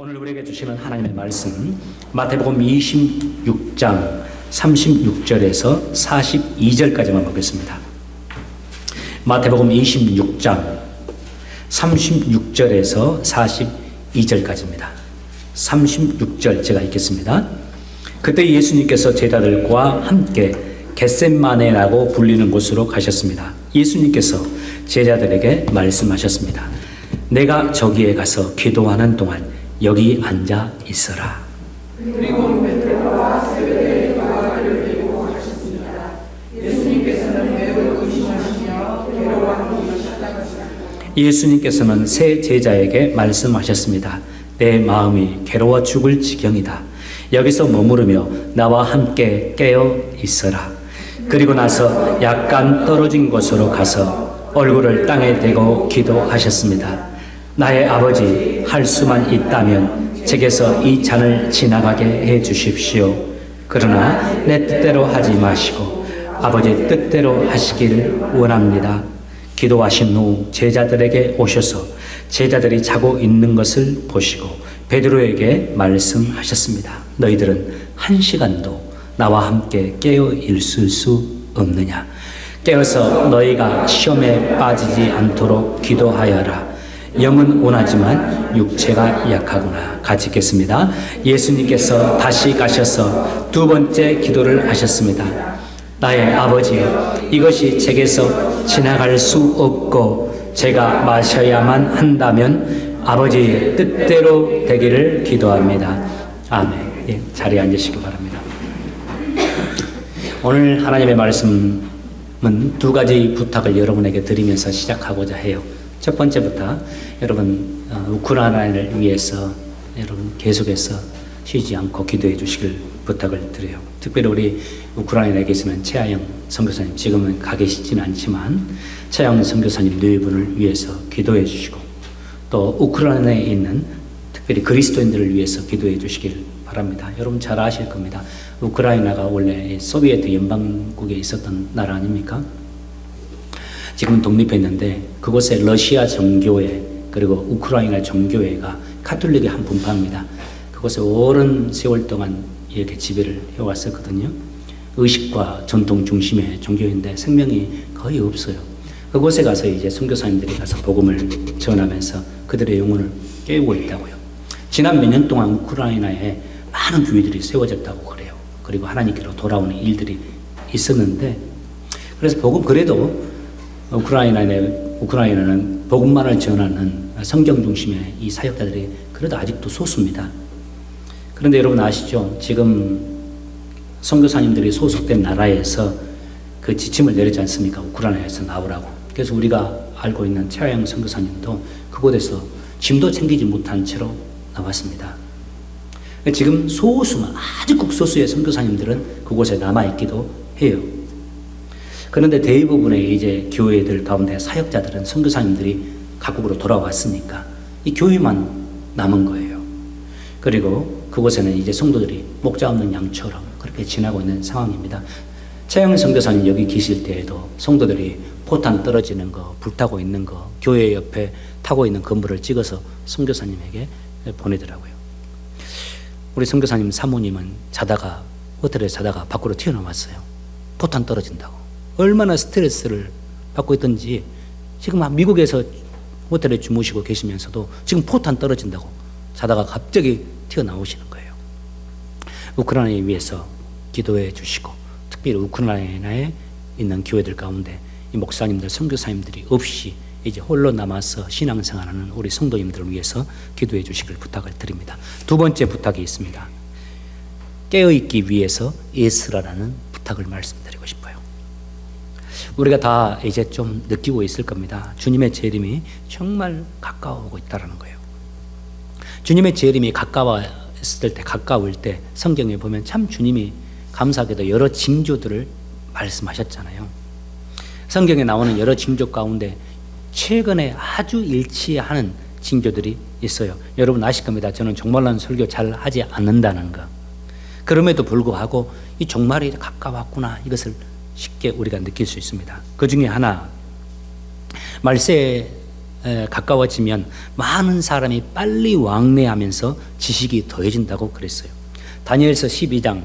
오늘 우리에게 주시는 하나님의 말씀 마태복음 26장 36절에서 42절까지만 보겠습니다. 마태복음 26장 36절에서 42절까지입니다. 36절 제가 읽겠습니다. 그때 예수님께서 제자들과 함께 겟셋마네라고 불리는 곳으로 가셨습니다. 예수님께서 제자들에게 말씀하셨습니다. 내가 저기에 가서 기도하는 동안 여기 앉아 있어라. 그리고 베드로와 세베대와 그를 데리고 가셨습니다. 예수님께서는 매우 의심하시며 괴로워하고 계셨다. 예수님께서는 세 제자에게 말씀하셨습니다. 내 마음이 괴로워 죽을 지경이다. 여기서 머무르며 나와 함께 깨어 있어라. 그리고 나서 약간 떨어진 곳으로 가서 얼굴을 땅에 대고 기도하셨습니다. 나의 아버지, 할 수만 있다면 제게서 이 잔을 지나가게 해 주십시오. 그러나 내 뜻대로 하지 마시고 아버지 뜻대로 하시기를 원합니다. 기도하신 후 제자들에게 오셔서 제자들이 자고 있는 것을 보시고 베드로에게 말씀하셨습니다. 너희들은 한 시간도 나와 함께 깨어 있을 수 없느냐? 깨어서 너희가 시험에 빠지지 않도록 기도하여라. 영은 원하지만 육체가 약하구나. 같이 읽겠습니다. 예수님께서 다시 가셔서 두 번째 기도를 하셨습니다. 나의 아버지여, 이것이 제게서 지나갈 수 없고 제가 마셔야만 한다면 아버지의 뜻대로 되기를 기도합니다. 아멘. 예, 자리에 앉으시기 바랍니다. 오늘 하나님의 말씀은 두 가지 부탁을 여러분에게 드리면서 시작하고자 해요. 첫 번째 부탁, 여러분 우크라이나를 위해서 여러분 계속해서 쉬지 않고 기도해 주시길 부탁을 드려요. 특별히 우리 우크라이나에 계시는 최하영 선교사님, 지금은 가 계시지는 않지만 최하영 선교사님 네 분을 위해서 기도해 주시고 또 우크라이나에 있는 특별히 그리스도인들을 위해서 기도해 주시길 바랍니다. 여러분 잘 아실 겁니다. 우크라이나가 원래 소비에트 연방국에 있었던 나라 아닙니까? 지금은 독립했는데 그곳에 러시아 정교회 그리고 우크라이나 정교회가 카톨릭의 한 분파입니다. 그곳에 오랜 세월 동안 이렇게 지배를 해왔었거든요. 의식과 전통 중심의 종교인데 생명이 거의 없어요. 그곳에 가서 이제 선교사님들이 가서 복음을 전하면서 그들의 영혼을 깨우고 있다고요. 지난 몇 년 동안 우크라이나에 많은 교회들이 세워졌다고 그래요. 그리고 하나님께로 돌아오는 일들이 있었는데 그래서 복음 그래도 우크라이나는 복음만을 전하는 성경 중심의 이 사역자들이 그래도 아직도 소수입니다. 그런데 여러분 아시죠? 지금 선교사님들이 소속된 나라에서 그 지침을 내리지 않습니까? 우크라이나에서 나오라고. 그래서 우리가 알고 있는 최하영 선교사님도 그곳에서 짐도 챙기지 못한 채로 나왔습니다. 지금 소수만 아주 극소수의 선교사님들은 그곳에 남아있기도 해요. 그런데 대부분의 이제 교회들 가운데 사역자들은 선교사님들이 각국으로 돌아왔으니까 이 교회만 남은 거예요. 그리고 그곳에는 이제 성도들이 목자 없는 양처럼 그렇게 지나고 있는 상황입니다. 최영 선교사님 여기 계실 때에도 성도들이 포탄 떨어지는 거, 불타고 있는 거, 교회 옆에 타고 있는 건물을 찍어서 선교사님에게 보내더라고요. 우리 선교사님 사모님은 호텔에 자다가 밖으로 튀어나왔어요. 포탄 떨어진다고. 얼마나 스트레스를 받고 있던지 지금 미국에서 호텔에 주무시고 계시면서도 지금 포탄 떨어진다고 자다가 갑자기 튀어나오시는 거예요. 우크라이나에 위해서 기도해 주시고 특별히 우크라이나에 있는 교회들 가운데 이 목사님들, 선교사님들이 없이 이제 홀로 남아서 신앙생활하는 우리 성도님들을 위해서 기도해 주시길 부탁을 드립니다. 두 번째 부탁이 있습니다. 깨어있기 위해서 예스라라는 부탁을 말씀드리고 싶어요. 우리가 다 이제 좀 느끼고 있을 겁니다. 주님의 재림이 정말 가까워오고 있다는 거예요. 주님의 재림이 가까울 때 성경에 보면 참 주님이 감사하게도 여러 징조들을 말씀하셨잖아요. 성경에 나오는 여러 징조 가운데 최근에 아주 일치하는 징조들이 있어요. 여러분 아실 겁니다. 저는 종말론 설교 잘 하지 않는다는 거. 그럼에도 불구하고 이 종말이 가까웠구나 이것을 쉽게 우리가 느낄 수 있습니다. 그 중에 하나 말세에 가까워지면 많은 사람이 빨리 왕래하면서 지식이 더해진다고 그랬어요. 다니엘서 12장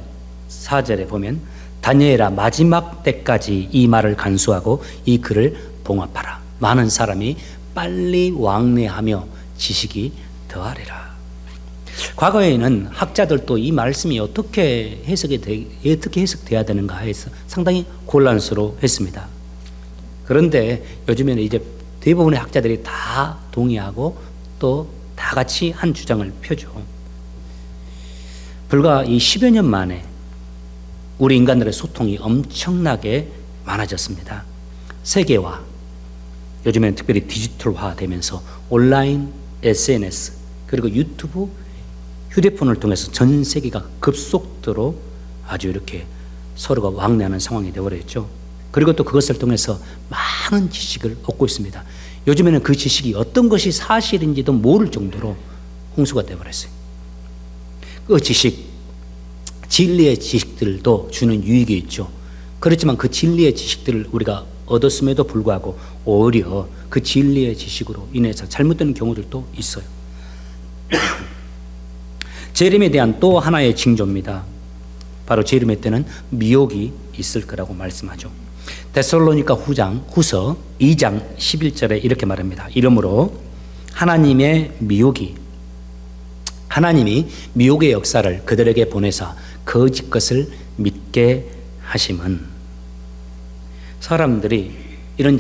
4절에 보면 다니엘아 마지막 때까지 이 말을 간수하고 이 글을 봉합하라. 많은 사람이 빨리 왕래하며 지식이 더하리라. 과거에는 학자들도 이 말씀이 어떻게 해석돼야 되는가 해서 상당히 곤란스러워했습니다. 그런데 요즘에는 이제 대부분의 학자들이 다 동의하고 또 다 같이 한 주장을 펴죠. 불과 이 10여 년 만에 우리 인간들의 소통이 엄청나게 많아졌습니다. 세계화, 요즘에는 특별히 디지털화 되면서 온라인, SNS, 그리고 유튜브, 휴대폰을 통해서 전 세계가 급속도로 아주 이렇게 서로가 왕래하는 상황이 되어버렸죠. 그리고 또 그것을 통해서 많은 지식을 얻고 있습니다. 요즘에는 그 지식이 어떤 것이 사실인지도 모를 정도로 홍수가 되어버렸어요. 그 지식, 진리의 지식들도 주는 유익이 있죠. 그렇지만 그 진리의 지식들을 우리가 얻었음에도 불구하고 오히려 그 진리의 지식으로 인해서 잘못되는 경우들도 있어요. 재림에 대한 또 하나의 징조입니다. 바로 재림의 때는 미혹이 있을 거라고 말씀하죠. 데살로니가 후서 2장 11절에 이렇게 말합니다. 이러므로 하나님이 미혹의 역사를 그들에게 보내사 거짓 것을 믿게 하심은, 사람들이 이런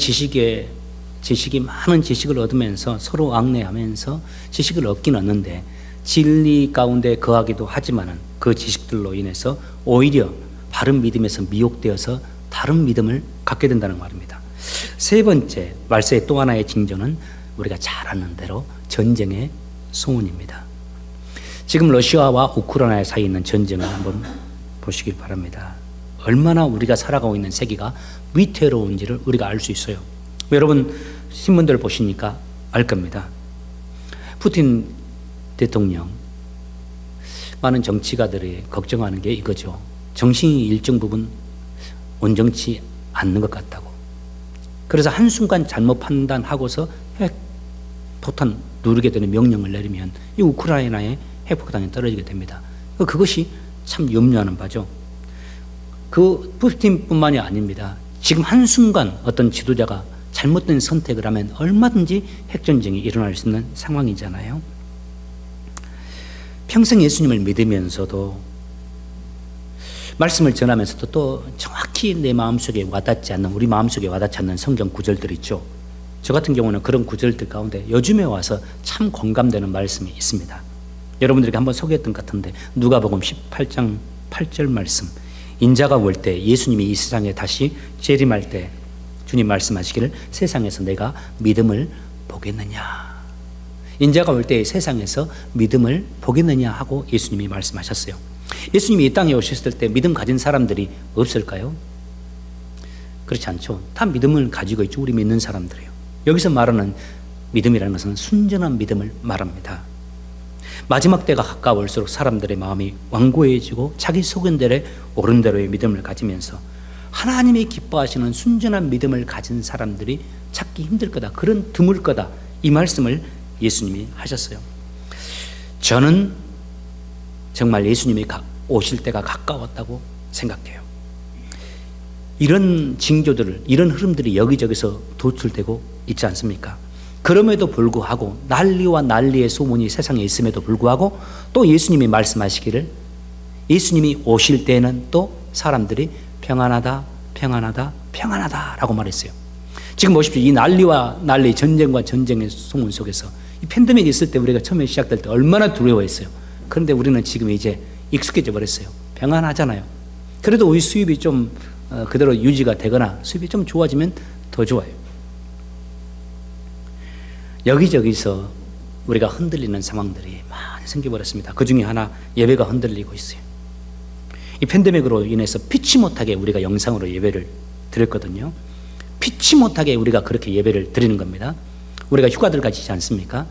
많은 지식을 얻으면서 서로 왕래하면서 지식을 얻긴 얻는데 진리 가운데 거하기도 하지만은 그 지식들로 인해서 오히려 바른 믿음에서 미혹되어서 다른 믿음을 갖게 된다는 말입니다. 세 번째, 말세의 또 하나의 징조는 우리가 잘 아는 대로 전쟁의 소문입니다. 지금 러시아와 우크라이나 사이에 있는 전쟁을 한번 보시길 바랍니다. 얼마나 우리가 살아가고 있는 세계가 위태로운지를 우리가 알 수 있어요. 여러분 신문들 보시니까 알 겁니다. 푸틴 대통령, 많은 정치가들이 걱정하는 게 이거죠. 정신이 일정 부분 온전치 않는 것 같다고. 그래서 한순간 잘못 판단하고서 핵포탄 누르게 되는 명령을 내리면 이 우크라이나의 핵폭탄이 떨어지게 됩니다. 그것이 참 염려하는 바죠. 그 푸틴뿐만이 아닙니다. 지금 한순간 어떤 지도자가 잘못된 선택을 하면 얼마든지 핵전쟁이 일어날 수 있는 상황이잖아요. 평생 예수님을 믿으면서도 말씀을 전하면서도 또 정확히 내 마음속에 와닿지 않는, 우리 마음속에 와닿지 않는 성경 구절들 있죠. 저 같은 경우는 그런 구절들 가운데 요즘에 와서 참 공감되는 말씀이 있습니다. 여러분들에게 한번 소개했던 것 같은데 누가복음 18장 8절 말씀, 인자가 올 때, 예수님이 이 세상에 다시 재림할 때 주님 말씀하시기를 세상에서 내가 믿음을 보겠느냐, 인자가 올 때 세상에서 믿음을 보겠느냐 하고 예수님이 말씀하셨어요. 예수님이 이 땅에 오셨을 때 믿음 가진 사람들이 없을까요? 그렇지 않죠. 다 믿음을 가지고 있죠. 우리 믿는 사람들이요. 여기서 말하는 믿음이라는 것은 순전한 믿음을 말합니다. 마지막 때가 가까울수록 사람들의 마음이 완고해지고 자기 소견대로 옳은 대로의 믿음을 가지면서 하나님이 기뻐하시는 순전한 믿음을 가진 사람들이 찾기 힘들 거다, 그런 드물 거다, 이 말씀을 예수님이 하셨어요. 저는 정말 예수님이 오실 때가 가까웠다고 생각해요. 이런 징조들을, 이런 흐름들이 여기저기서 도출되고 있지 않습니까? 그럼에도 불구하고 난리와 난리의 소문이 세상에 있음에도 불구하고 또 예수님이 말씀하시기를 예수님이 오실 때는 또 사람들이 평안하다, 평안하다, 평안하다 라고 말했어요. 지금 보십시오. 이 난리와 난리, 전쟁과 전쟁의 소문 속에서 이 팬데믹이 있을 때 우리가 처음에 시작될 때 얼마나 두려워했어요. 그런데 우리는 지금 이제 익숙해져 버렸어요. 평안하잖아요. 그래도 우리 수입이 좀 그대로 유지가 되거나 수입이 좀 좋아지면 더 좋아요. 여기저기서 우리가 흔들리는 상황들이 많이 생겨버렸습니다. 그 중에 하나, 예배가 흔들리고 있어요. 이 팬데믹으로 인해서 피치 못하게 우리가 영상으로 예배를 드렸거든요. 피치 못하게 우리가 그렇게 예배를 드리는 겁니다. 우리가 휴가들 가지지 않습니까?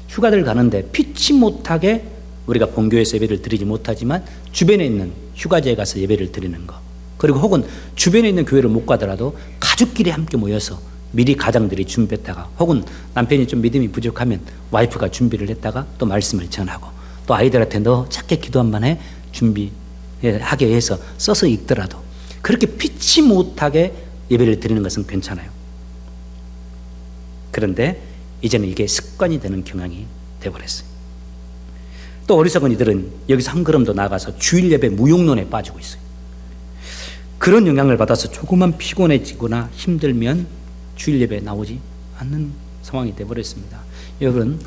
휴가들 가는데 피치 못하게 우리가 본교에서 예배를 드리지 못하지만 주변에 있는 휴가지에 가서 예배를 드리는 거, 그리고 혹은 주변에 있는 교회를 못 가더라도 가족끼리 함께 모여서 미리 가장들이 준비했다가, 혹은 남편이 좀 믿음이 부족하면 와이프가 준비를 했다가 또 말씀을 전하고, 또 아이들한테 너 작게 기도 한 번 해 준비하게 해서 써서 읽더라도 그렇게 피치 못하게 예배를 드리는 것은 괜찮아요. 그런데 이제는 이게 습관이 되는 경향이 되어버렸어요. 또 어리석은 이들은 여기서 한 걸음 더 나아가서 주일 예배 무용론에 빠지고 있어요. 그런 영향을 받아서 조금만 피곤해지거나 힘들면 주일 예배에 나오지 않는 상황이 되어버렸습니다. 여러분,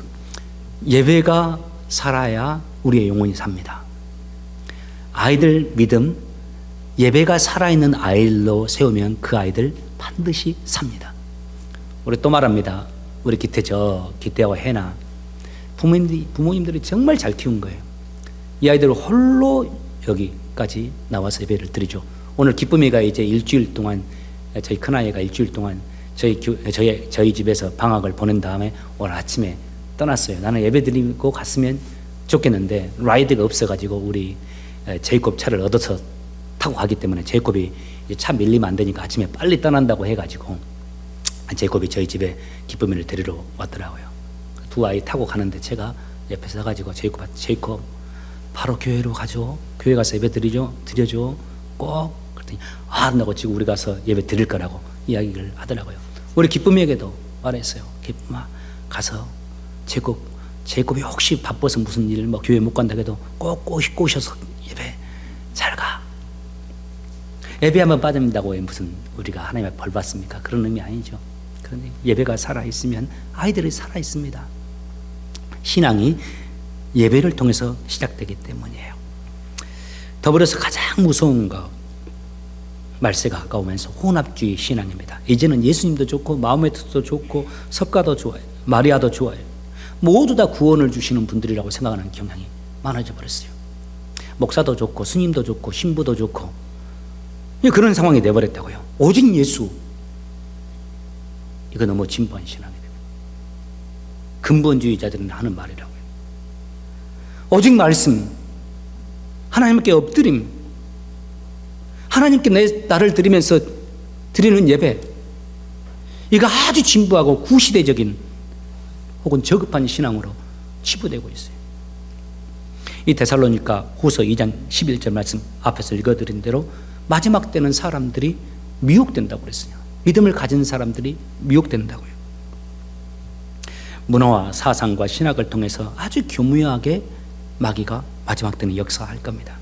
예배가 살아야 우리의 영혼이 삽니다. 아이들 믿음, 예배가 살아있는 아이들로 세우면 그 아이들 반드시 삽니다. 우리 또 말합니다. 우리 기태와 해나 부모님들이 정말 잘 키운 거예요. 이 아이들을 홀로 여기까지 나와서 예배를 드리죠. 오늘 기쁨이가 이제 일주일 동안, 저희 큰아이가 일주일 동안 저희 집에서 방학을 보낸 다음에 오늘 아침에 떠났어요. 나는 예배 드리고 갔으면 좋겠는데 라이드가 없어가지고 우리 제이콥 차를 얻어서 타고 가기 때문에 제이콥이 차 밀리면 안 되니까 아침에 빨리 떠난다고 해가지고 제이콥이 저희 집에 기쁨이를 데리러 왔더라고요. 두 아이 타고 가는데 제가 옆에 서가지고 제이콥 바로 교회로 가죠. 교회 가서 예배 드려줘 꼭. 그랬더니 한다고 지금 우리 가서 예배 드릴 거라고 이야기를 하더라고요. 우리 기쁨이에게도 말했어요. 기쁨아, 가서 제이콥이 혹시 바빠서 무슨 일 교회 못 간다고 해도 꼭 꼬셔서 예배 잘 가. 예배 한번 빠진다고 무슨 우리가 하나님의 벌 받습니까? 그런 의미 아니죠. 그런데 예배가 살아있으면 아이들이 살아있습니다. 신앙이 예배를 통해서 시작되기 때문이에요. 더불어서 가장 무서운 거, 말세가 가까우면서 혼합주의 신앙입니다. 이제는 예수님도 좋고 마음에도 좋고 석가도 좋아요, 마리아도 좋아요. 모두 다 구원을 주시는 분들이라고 생각하는 경향이 많아져 버렸어요. 목사도 좋고 스님도 좋고 신부도 좋고 그런 상황이 되어버렸다고요. 오직 예수, 이거 너무 진보한 신앙이 됩니다. 근본주의자들은 하는 말이라고요. 오직 말씀, 하나님께 엎드림, 하나님께 나를 드리면서 드리는 예배, 이거 아주 진부하고 구시대적인 혹은 저급한 신앙으로 치부되고 있어요. 이 데살로니가 후서 2장 11절 말씀 앞에서 읽어드린 대로 마지막 때는 사람들이 미혹된다고 그랬어요. 믿음을 가진 사람들이 미혹된다고요. 문화와 사상과 신학을 통해서 아주 교묘하게 마귀가 마지막 때는 역사할 겁니다.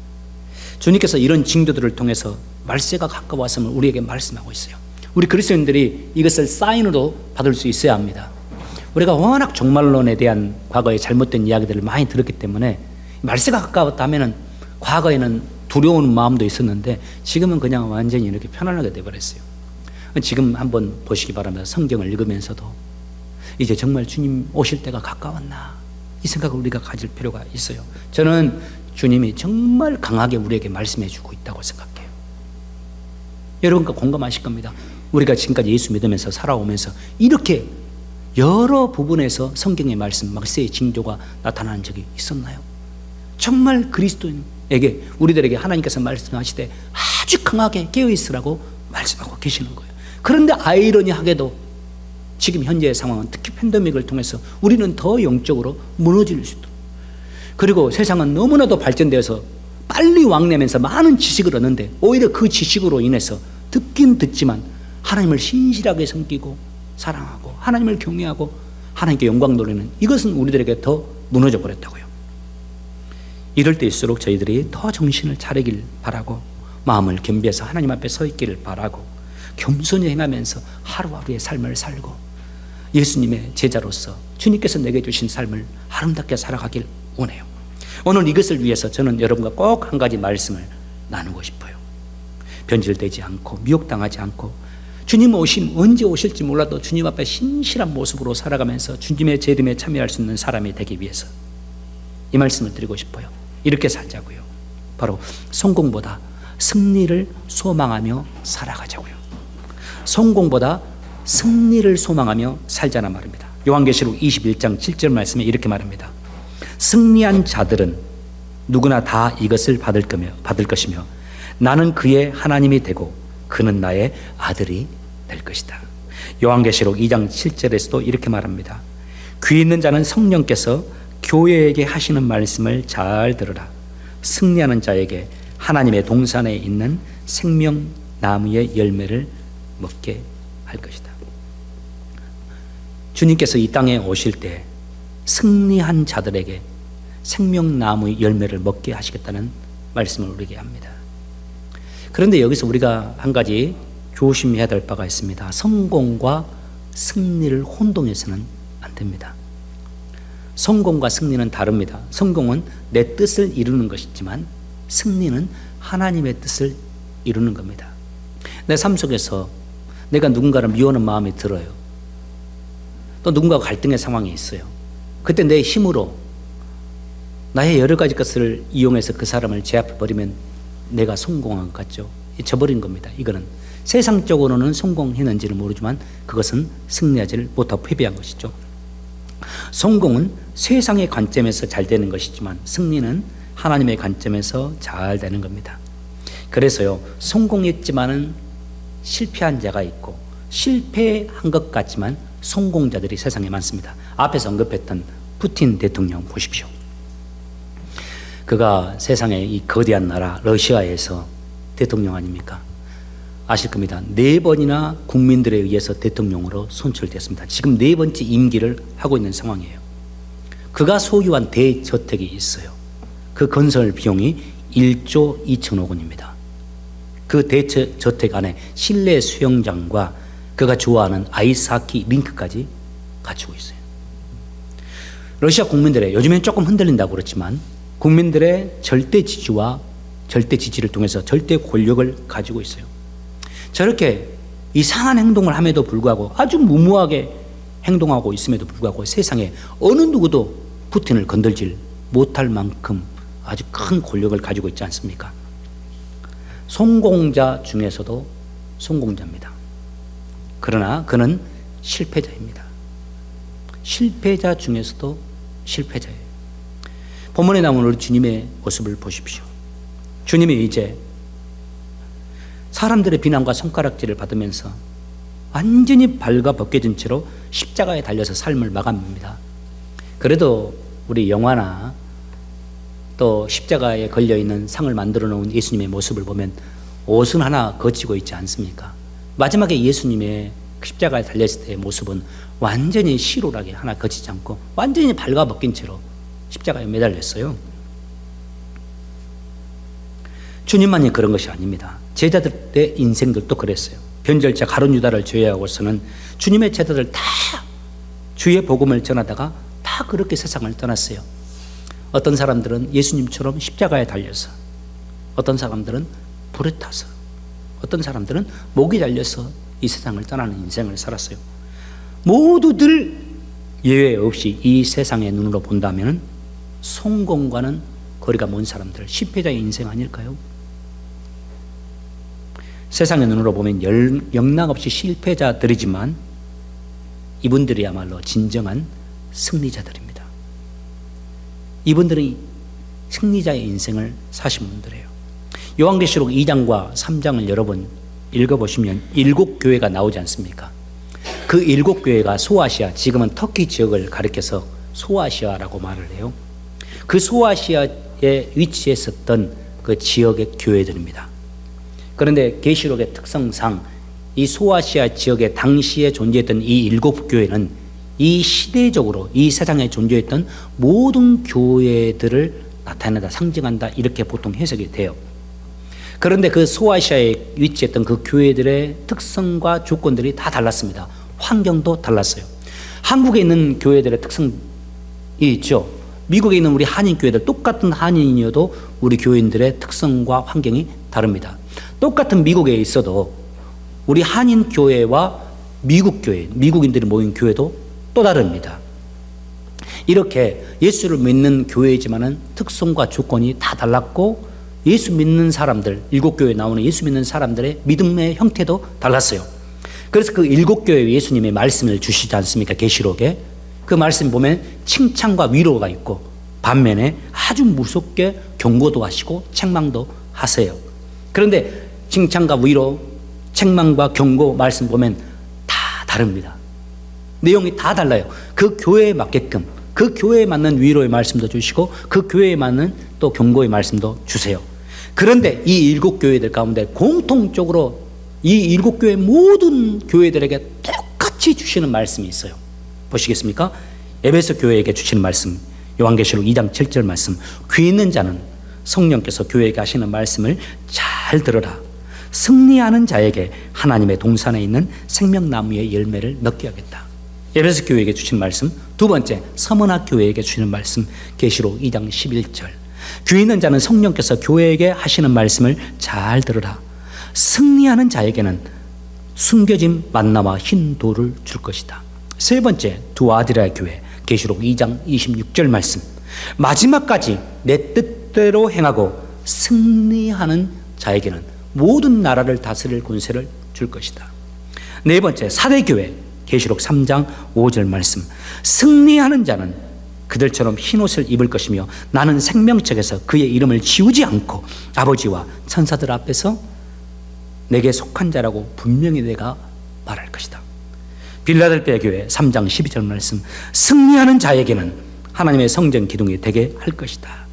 주님께서 이런 징조들을 통해서 말세가 가까웠음을 우리에게 말씀하고 있어요. 우리 그리스도인들이 이것을 사인으로 받을 수 있어야 합니다. 우리가 워낙 종말론에 대한 과거의 잘못된 이야기들을 많이 들었기 때문에 말세가 가까웠다 하면은 과거에는 두려운 마음도 있었는데 지금은 그냥 완전히 이렇게 편안하게 돼버렸어요. 지금 한번 보시기 바랍니다. 성경을 읽으면서도 이제 정말 주님 오실 때가 가까웠나, 이 생각을 우리가 가질 필요가 있어요. 저는 주님이 정말 강하게 우리에게 말씀해 주고 있다고 생각해요. 여러분과 공감하실 겁니다. 우리가 지금까지 예수 믿으면서 살아오면서 이렇게 여러 부분에서 성경의 말씀, 말세의 징조가 나타나는 적이 있었나요? 정말 그리스도인에게, 우리들에게 하나님께서 말씀하시되 아주 강하게 깨어있으라고 말씀하고 계시는 거예요. 그런데 아이러니하게도 지금 현재의 상황은 특히 팬데믹을 통해서 우리는 더 영적으로 무너질 수도, 그리고 세상은 너무나도 발전되어서 빨리 왕래면서 많은 지식을 얻는데 오히려 그 지식으로 인해서 듣긴 듣지만 하나님을 신실하게 섬기고 사랑하고 하나님을 경외하고 하나님께 영광 돌리는 이것은 우리들에게 더 무너져 버렸다고요. 이럴 때일수록 저희들이 더 정신을 차리길 바라고 마음을 겸비해서 하나님 앞에 서 있기를 바라고 겸손히 행하면서 하루하루의 삶을 살고 예수님의 제자로서 주님께서 내게 주신 삶을 아름답게 살아가길 원해요. 오늘 이것을 위해서 저는 여러분과 꼭 한 가지 말씀을 나누고 싶어요. 변질되지 않고 미혹당하지 않고 주님 언제 오실지 몰라도 주님 앞에 신실한 모습으로 살아가면서 주님의 재림에 참여할 수 있는 사람이 되기 위해서 이 말씀을 드리고 싶어요. 이렇게 살자고요. 바로 성공보다 승리를 소망하며 살아가자고요. 성공보다 승리를 소망하며 살자는 말입니다. 요한계시록 21장 7절 말씀에 이렇게 말합니다. 승리한 자들은 누구나 다 이것을 받을 것이며 나는 그의 하나님이 되고 그는 나의 아들이 될 것이다. 요한계시록 2장 7절에서도 이렇게 말합니다. 귀 있는 자는 성령께서 교회에게 하시는 말씀을 잘 들으라. 승리하는 자에게 하나님의 동산에 있는 생명나무의 열매를 먹게 할 것이다. 주님께서 이 땅에 오실 때 승리한 자들에게 생명나무의 열매를 먹게 하시겠다는 말씀을 우리에게 합니다. 그런데 여기서 우리가 한 가지 조심해야 될 바가 있습니다. 성공과 승리를 혼동해서는 안 됩니다. 성공과 승리는 다릅니다. 성공은 내 뜻을 이루는 것이지만 승리는 하나님의 뜻을 이루는 겁니다. 내 삶 속에서 내가 누군가를 미워하는 마음이 들어요. 또 누군가와 갈등의 상황이 있어요. 그때 내 힘으로 나의 여러 가지 것을 이용해서 그 사람을 제압해 버리면 내가 성공한 것 같죠. 져버린 겁니다. 이거는 세상적으로는 성공했는지는 모르지만 그것은 승리하지를 못하고 패배한 것이죠. 성공은 세상의 관점에서 잘 되는 것이지만 승리는 하나님의 관점에서 잘 되는 겁니다. 그래서요, 성공했지만은 실패한 자가 있고 실패한 것 같지만 성공자들이 세상에 많습니다. 앞에서 언급했던 푸틴 대통령 보십시오. 그가 세상의 이 거대한 나라 러시아에서 대통령 아닙니까? 아실 겁니다. 4번이나 국민들에 의해서 대통령으로 선출됐습니다. 지금 4번째 임기를 하고 있는 상황이에요. 그가 소유한 대저택이 있어요. 그 건설 비용이 1조 2천억 원입니다. 그 대저택 안에 실내 수영장과 그가 좋아하는 아이스하키 링크까지 갖추고 있어요. 러시아 국민들의, 요즘엔 조금 흔들린다고 그렇지만 국민들의 절대 지지와 절대 지지를 통해서 절대 권력을 가지고 있어요. 저렇게 이상한 행동을 함에도 불구하고 아주 무모하게 행동하고 있음에도 불구하고 세상에 어느 누구도 푸틴을 건들질 못할 만큼 아주 큰 권력을 가지고 있지 않습니까? 성공자 중에서도 성공자입니다. 그러나 그는 실패자입니다. 실패자 중에서도 실패자예요. 본문에 나오는 우리 주님의 모습을 보십시오. 주님이 이제 사람들의 비난과 손가락질을 받으면서 완전히 발가벗겨진 채로 십자가에 달려서 삶을 마감합니다. 그래도 우리 영화나 또 십자가에 걸려있는 상을 만들어 놓은 예수님의 모습을 보면 옷은 하나 거치고 있지 않습니까? 마지막에 예수님의 십자가에 달렸을 때의 모습은 완전히 시로라게 하나 거치지 않고 완전히 발가벗긴 채로 십자가에 매달렸어요. 주님만이 그런 것이 아닙니다. 제자들의 인생들도 그랬어요. 변절자 가룟 유다를 제외하고서는 주님의 제자들 다 주의 복음을 전하다가 다 그렇게 세상을 떠났어요. 어떤 사람들은 예수님처럼 십자가에 달려서, 어떤 사람들은 불에 타서, 어떤 사람들은 목이 달려서 이 세상을 떠나는 인생을 살았어요. 모두들 예외 없이 이 세상의 눈으로 본다면 성공과는 거리가 먼 사람들, 실패자의 인생 아닐까요? 세상의 눈으로 보면 영락없이 실패자들이지만 이분들이야말로 진정한 승리자들입니다. 이분들이 승리자의 인생을 사신 분들이에요. 요한계시록 2장과 3장을 여러분 읽어보시면 7교회가 나오지 않습니까? 그 7교회가 소아시아, 지금은 터키 지역을 가리켜서 소아시아라고 말을 해요. 그 소아시아에 위치했었던 그 지역의 교회들입니다. 그런데 계시록의 특성상 이 소아시아 지역에 당시에 존재했던 이 7교회는 이 시대적으로 이 세상에 존재했던 모든 교회들을 나타낸다, 상징한다, 이렇게 보통 해석이 돼요. 그런데 그 소아시아에 위치했던 그 교회들의 특성과 조건들이 다 달랐습니다. 환경도 달랐어요. 한국에 있는 교회들의 특성이 있죠. 미국에 있는 우리 한인교회들, 똑같은 한인이어도 우리 교인들의 특성과 환경이 다릅니다. 똑같은 미국에 있어도 우리 한인교회와 미국교회, 미국인들이 모인 교회도 또 다릅니다. 이렇게 예수를 믿는 교회이지만은 특성과 조건이 다 달랐고, 예수 믿는 사람들, 7교회에 나오는 예수 믿는 사람들의 믿음의 형태도 달랐어요. 그래서 그 7교회에 예수님의 말씀을 주시지 않습니까? 계시록에. 그 말씀 보면 칭찬과 위로가 있고 반면에 아주 무섭게 경고도 하시고 책망도 하세요. 그런데 칭찬과 위로, 책망과 경고 말씀 보면 다 다릅니다. 내용이 다 달라요. 그 교회에 맞게끔, 그 교회에 맞는 위로의 말씀도 주시고 그 교회에 맞는 또 경고의 말씀도 주세요. 그런데 이 7교회들 가운데 공통적으로 이 7교회 모든 교회들에게 똑같이 주시는 말씀이 있어요. 보시겠습니까? 에베소 교회에게 주시는 말씀, 요한계시록 2장 7절 말씀. 귀 있는 자는 성령께서 교회에게 하시는 말씀을 잘 들으라. 승리하는 자에게 하나님의 동산에 있는 생명나무의 열매를 먹게 하겠다. 에베소 교회에게 주시는 말씀. 두 번째, 서머나 교회에게 주시는 말씀, 계시록 2장 11절. 귀 있는 자는 성령께서 교회에게 하시는 말씀을 잘 들으라. 승리하는 자에게는 숨겨진 만나와 흰 돌을 줄 것이다. 세 번째, 두아디라 교회, 계시록 2장 26절 말씀. 마지막까지 내 뜻대로 행하고 승리하는 자에게는 모든 나라를 다스릴 권세를 줄 것이다. 네 번째, 사대교회, 계시록 3장 5절 말씀. 승리하는 자는 그들처럼 흰옷을 입을 것이며 나는 생명책에서 그의 이름을 지우지 않고 아버지와 천사들 앞에서 내게 속한 자라고 분명히 내가 말할 것이다. 빌라델피아 교회 3장 12절 말씀. 승리하는 자에게는 하나님의 성전 기둥이 되게 할 것이다.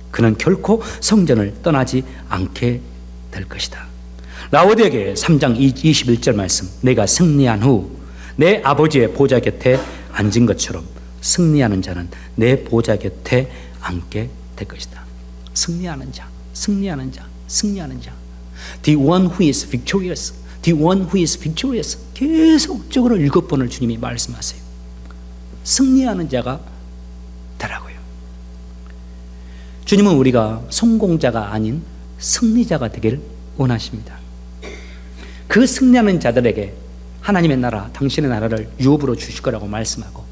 그는 결코 성전을 떠나지 않게 될 것이다. 라오디아 교회 3장 21절 말씀. 내가 승리한 후 내 아버지의 보좌 곁에 앉은 것처럼 승리하는 자는 내 보좌 곁에 앉게 될 것이다. 승리하는 자, 승리하는 자, 승리하는 자. The one who is victorious, the one who is victorious. 계속적으로 7번을 주님이 말씀하세요. 승리하는 자가 되라고요. 주님은 우리가 성공자가 아닌 승리자가 되기를 원하십니다. 그 승리하는 자들에게 하나님의 나라, 당신의 나라를 유업으로 주실 거라고 말씀하고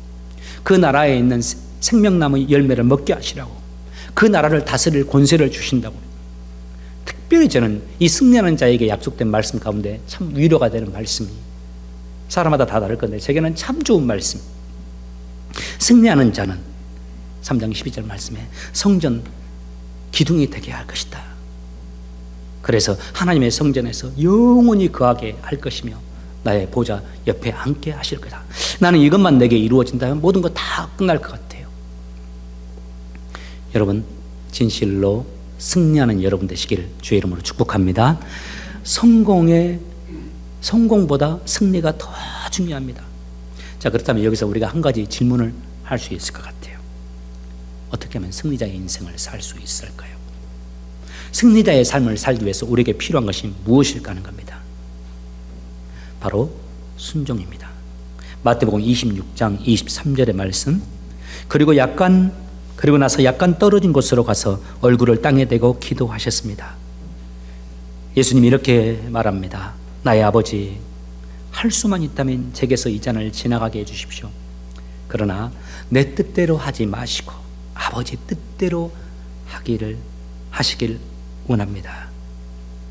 그 나라에 있는 생명나무 열매를 먹게 하시라고, 그 나라를 다스릴 권세를 주신다고. 특별히 저는 이 승리하는 자에게 약속된 말씀 가운데 참 위로가 되는 말씀이, 사람마다 다 다를 건데 제게는 참 좋은 말씀. 승리하는 자는 3장 12절 말씀에 성전 기둥이 되게 할 것이다. 그래서 하나님의 성전에서 영원히 거하게 할 것이며 나의 보좌 옆에 앉게 하실 거다. 나는 이것만 내게 이루어진다면 모든 거 다 끝날 것 같아요. 여러분, 진실로 승리하는 여러분 되시기를 주의 이름으로 축복합니다. 성공보다 승리가 더 중요합니다. 자, 그렇다면 여기서 우리가 한 가지 질문을 할 수 있을 것 같아요. 어떻게 하면 승리자의 인생을 살 수 있을까요? 승리자의 삶을 살기 위해서 우리에게 필요한 것이 무엇일까 하는 겁니다. 바로 순종입니다. 마태복음 26장 23절의 말씀. 그리고 나서 약간 떨어진 곳으로 가서 얼굴을 땅에 대고 기도하셨습니다. 예수님이 이렇게 말합니다. 나의 아버지, 할 수만 있다면 제게서 이 잔을 지나가게 해주십시오. 그러나 내 뜻대로 하지 마시고 아버지 뜻대로 하시길 원합니다.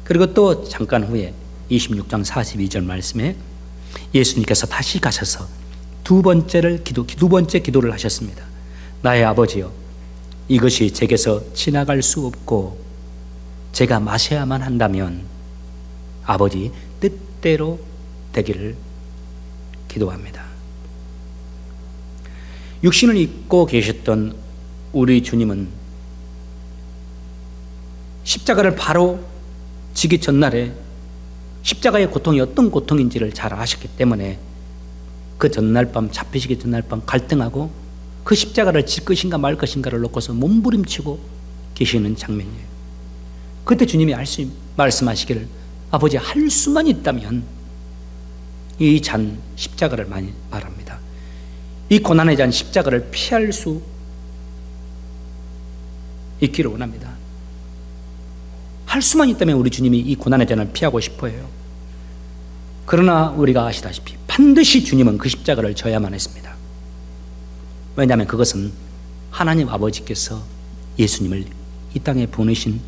그리고 또 잠깐 후에 26장 42절 말씀에 예수님께서 다시 가셔서 두 번째 기도를 하셨습니다. 나의 아버지여, 이것이 제게서 지나갈 수 없고 제가 마셔야만 한다면 아버지 뜻대로 되기를 기도합니다. 육신을 입고 계셨던 우리 주님은 십자가를 바로 지기 전날에 십자가의 고통이 어떤 고통인지를 잘 아셨기 때문에 그 전날 밤, 잡히시기 전날 밤 갈등하고 그 십자가를 질 것인가 말 것인가를 놓고서 몸부림치고 계시는 장면이에요. 그때 주님이 말씀하시기를 아버지, 할 수만 있다면 이 잔 십자가를 많이 바랍니다. 이 고난의 잔 십자가를 피할 수 있기를 원합니다. 할 수만 있다면 우리 주님이 이 고난의 잔을 피하고 싶어 해요. 그러나 우리가 아시다시피 반드시 주님은 그 십자가를 져야만 했습니다. 왜냐하면 그것은 하나님 아버지께서 예수님을 이 땅에 보내신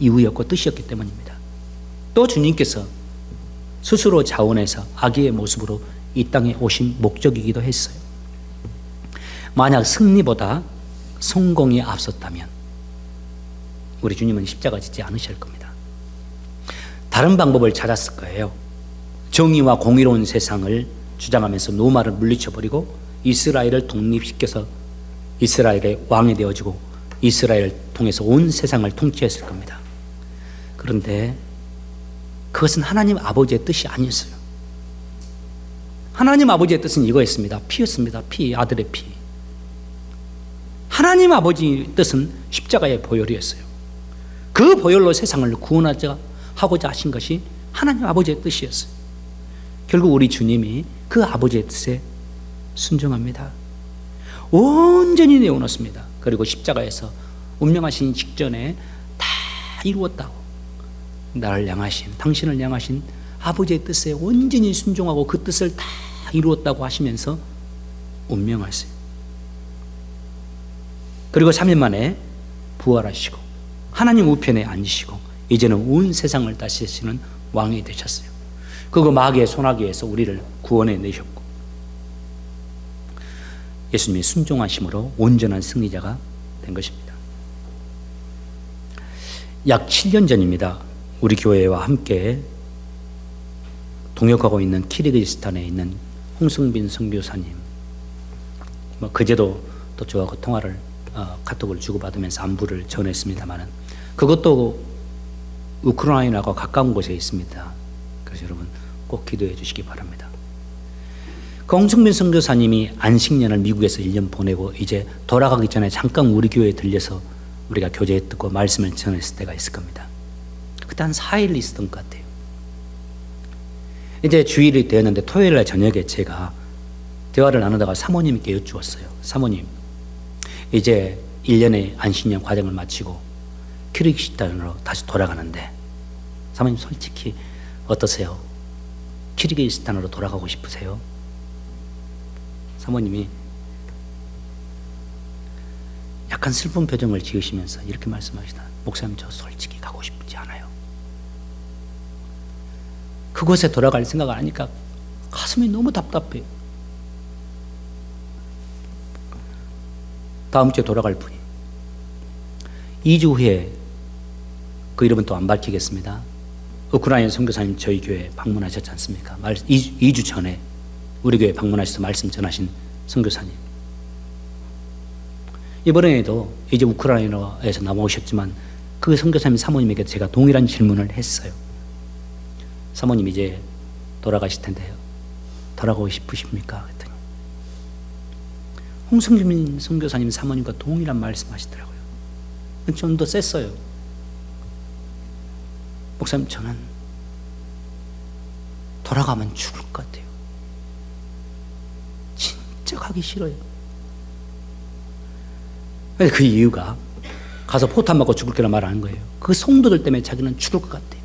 이유였고 뜻이었기 때문입니다. 또 주님께서 스스로 자원해서 아기의 모습으로 이 땅에 오신 목적이기도 했어요. 만약 승리보다 성공이 앞섰다면 우리 주님은 십자가 짓지 않으실 겁니다. 다른 방법을 찾았을 거예요. 정의와 공의로운 세상을 주장하면서 로마를 물리쳐버리고 이스라엘을 독립시켜서 이스라엘의 왕이 되어지고 이스라엘을 통해서 온 세상을 통치했을 겁니다. 그런데 그것은 하나님 아버지의 뜻이 아니었어요. 하나님 아버지의 뜻은 이거였습니다. 피였습니다. 피, 아들의 피. 하나님 아버지의 뜻은 십자가의 보혈이었어요. 그 보혈로 세상을 구원하고자 하신 것이 하나님 아버지의 뜻이었어요. 결국 우리 주님이 그 아버지의 뜻에 순종합니다. 온전히 내어놓습니다. 그리고 십자가에서 운명하신 직전에 다 이루었다고, 나를 향하신, 당신을 향하신 아버지의 뜻에 온전히 순종하고 그 뜻을 다 이루었다고 하시면서 운명하세요. 그리고 3일 만에 부활하시고 하나님 우편에 앉으시고 이제는 온 세상을 다스리시는 왕이 되셨어요. 그리고 마귀의 손아귀에서 우리를 구원해 내셨고 예수님이 순종하심으로 온전한 승리자가 된 것입니다. 약 7년 전입니다. 우리 교회와 함께 동역하고 있는 키르기스탄에 있는 홍승빈 선교사님, 그제도 또 저하고 통화를 카톡을 주고받으면서 안부를 전했습니다만 그것도 우크라이나가 가까운 곳에 있습니다. 그래서 여러분 꼭 기도해 주시기 바랍니다. 그 홍승빈 선교사님이 안식년을 미국에서 1년 보내고 이제 돌아가기 전에 잠깐 우리 교회에 들려서 우리가 교제 듣고 말씀을 전했을 때가 있을 겁니다. 그때 한 4일 있었던 것 같아요. 이제 주일이 되었는데 토요일날 저녁에 제가 대화를 나누다가 사모님께 여쭈었어요. 사모님, 이제 1년의 안식년 과정을 마치고 키르기스탄으로 다시 돌아가는데 사모님 솔직히 어떠세요? 키르기스탄으로 돌아가고 싶으세요? 사모님이 약간 슬픈 표정을 지으시면서 이렇게 말씀하시다. 목사님, 저 솔직히 가고 싶지 않아요. 그곳에 돌아갈 생각을 하니까 가슴이 너무 답답해요. 다음 주에 돌아갈 분이 2주 후에 그 이름은 또 안 밝히겠습니다. 우크라이나 선교사님 저희 교회 방문하셨지 않습니까? 2주 전에 우리 교회 방문하셔서 말씀 전하신 선교사님. 이번에도 이제 우크라이나에서 남아오셨지만 그 선교사님 사모님에게 제가 동일한 질문을 했어요. 사모님 이제 돌아가실 텐데요. 돌아가고 싶으십니까? 그랬더니 홍성민 선교사님 사모님과 동일한 말씀하시더라고요. 좀 더 셌어요. 목사님, 저는 돌아가면 죽을 것 같아요. 진짜 가기 싫어요. 그 이유가 가서 포탄 맞고 죽을 거라 말하는 거예요. 그 성도들 때문에 자기는 죽을 것 같아요.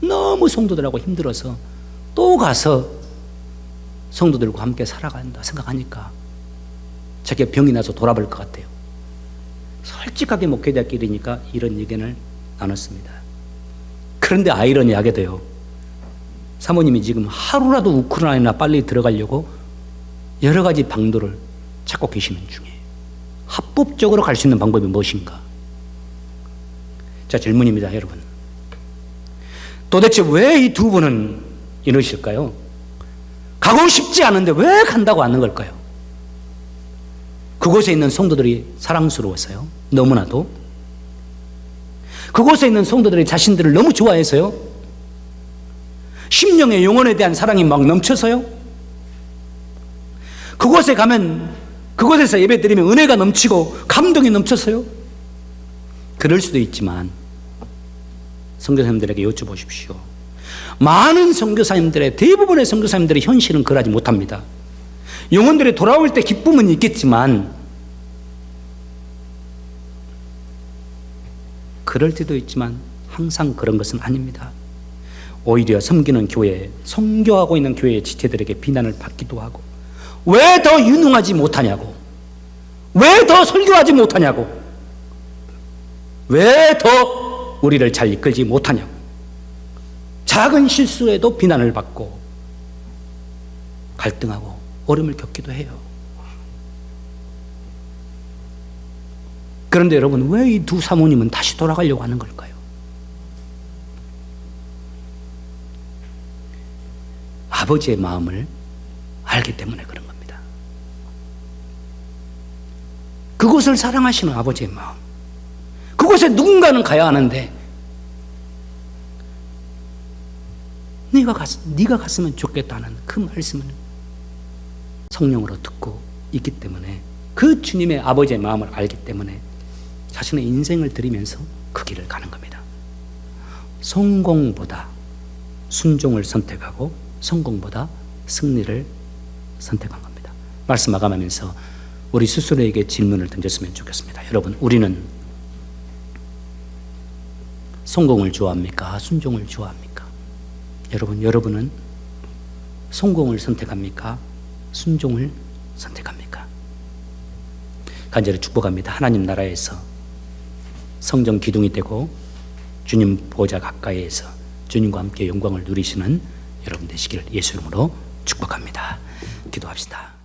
너무 성도들하고 힘들어서 또 가서 성도들과 함께 살아간다 생각하니까 자기가 병이 나서 돌아볼 것 같아요. 솔직하게 목회자끼리니까 이런 의견을 나눴습니다. 그런데 아이러니하게도요, 사모님이 지금 하루라도 우크라이나 빨리 들어가려고 여러 가지 방도를 찾고 계시는 중이에요. 합법적으로 갈 수 있는 방법이 무엇인가? 자, 질문입니다, 여러분. 도대체 왜 이 두 분은 이러실까요? 가고 싶지 않은데 왜 간다고 하는 걸까요? 그곳에 있는 성도들이 사랑스러워서요? 너무나도? 그곳에 있는 성도들이 자신들을 너무 좋아해서요? 심령의 영혼에 대한 사랑이 막 넘쳐서요? 그곳에 가면 그곳에서 예배 드리면 은혜가 넘치고 감동이 넘쳐서요? 그럴 수도 있지만 선교사님들에게 여쭤보십시오. 많은 선교사님들의 대부분의 선교사님들의 현실은 그러지 못합니다. 영혼들이 돌아올 때 기쁨은 있겠지만 그럴 때도 있지만 항상 그런 것은 아닙니다. 오히려 섬기는 교회, 선교하고 있는 교회의 지체들에게 비난을 받기도 하고, 왜 더 유능하지 못하냐고, 왜 더 설교하지 못하냐고, 왜 더 우리를 잘 이끌지 못하냐고, 작은 실수에도 비난을 받고 갈등하고 어려움을 겪기도 해요. 그런데 여러분, 왜 이 두 사모님은 다시 돌아가려고 하는 걸까요? 아버지의 마음을 알기 때문에 그런 겁니다. 그곳을 사랑하시는 아버지의 마음, 그곳에 누군가는 가야 하는데 네가 갔으면 좋겠다는 그 말씀을 성령으로 듣고 있기 때문에, 그 주님의 아버지의 마음을 알기 때문에 자신의 인생을 드리면서 그 길을 가는 겁니다. 성공보다 순종을 선택하고 성공보다 승리를 선택한 겁니다. 말씀 마감하면서 우리 스스로에게 질문을 던졌으면 좋겠습니다. 여러분, 우리는 성공을 좋아합니까? 순종을 좋아합니까? 여러분은 성공을 선택합니까? 순종을 선택합니까? 간절히 축복합니다. 하나님 나라에서 성전 기둥이 되고 주님 보좌 가까이에서 주님과 함께 영광을 누리시는 여러분 되시기를 예수 이름으로 축복합니다. 기도합시다.